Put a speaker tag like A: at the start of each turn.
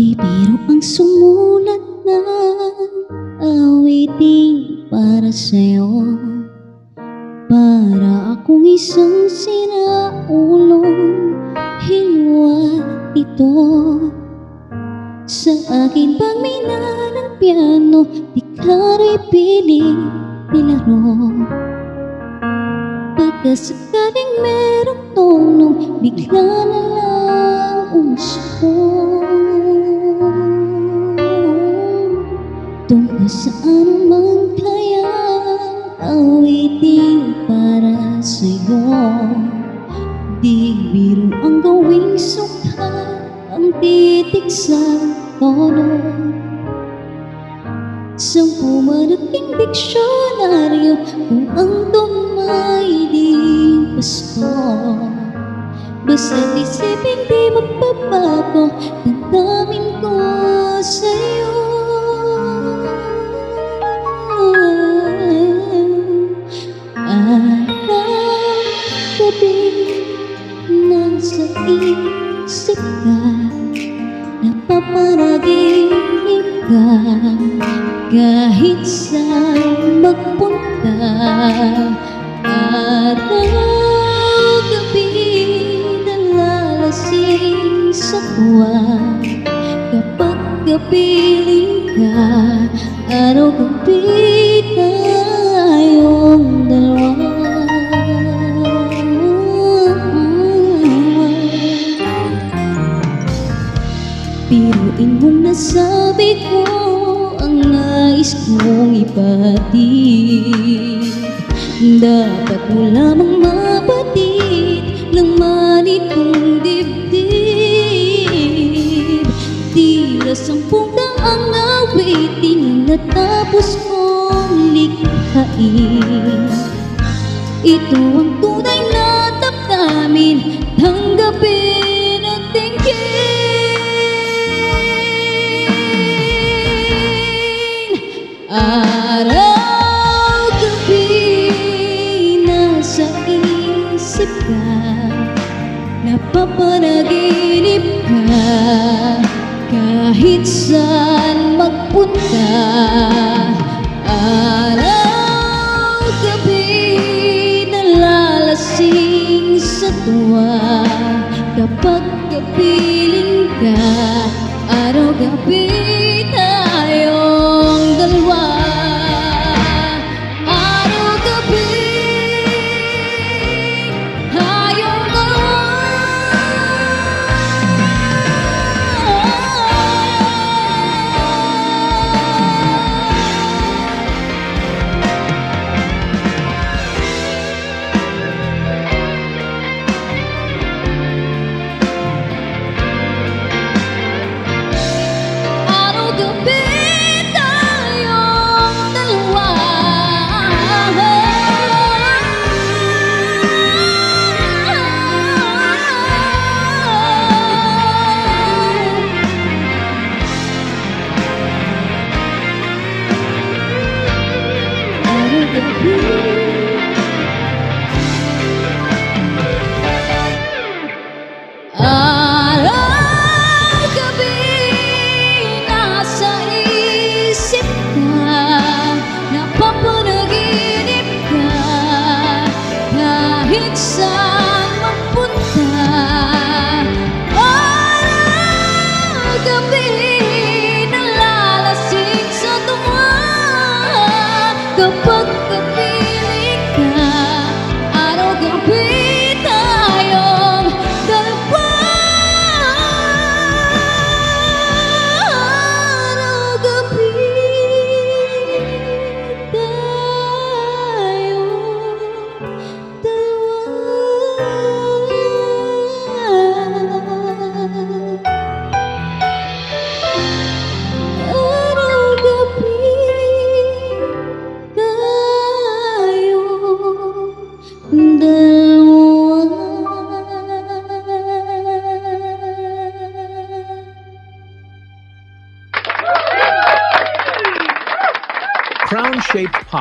A: Di biro ang sumulat ng awiting para sa'yo. Para akong isang sinaulong hilwa ito. Sa akin pagmina ng piano, di ka rin piling nilaro. Pagkasakaling merong tonong, bigla na lang umusbong. Tungkol sa anumang kayang awiting para sa'yo. Di biro ang gawing sukat ang titik sa tono. Sampu marating diksyonaryo kung ang tumay di pasto. Basta't isipin di magbabago, damdamin ko sa'yo. Araw-gabi nasa isip ka, napapanaginip ka. Kahit saan magpunta, araw-gabi nalalasing sa tuwa. Kapag kapiling ka, araw-gabi tayong dalawa. Biruin mong nasabi ko ang nais kong ibatid. Dapat mo lamang mabatid laman itong dibdib. Tila 10 taang awiting ang natapos kong likhain. Ito ang tunay na damdamin, tanggapin at tingin. Araw-gabi nasa isip ka, napapanaginip ka. Kahit saan magpunta, araw-gabi nalalasing sa tuwa. Kapag kapiling ka, araw-gabi tayong dalawa. Araw-gabi tayong dalawa. Araw-gabi tayong dalawa. Araw-gabi nasa isip ka, napapanaginip ka. Kahit saan magpunta, araw-gabi nalalasing sa tuwa. Kapag kapiling ka, araw-gabi tayong dalawa. Araw-gabi tayong
B: Crown-shaped pop.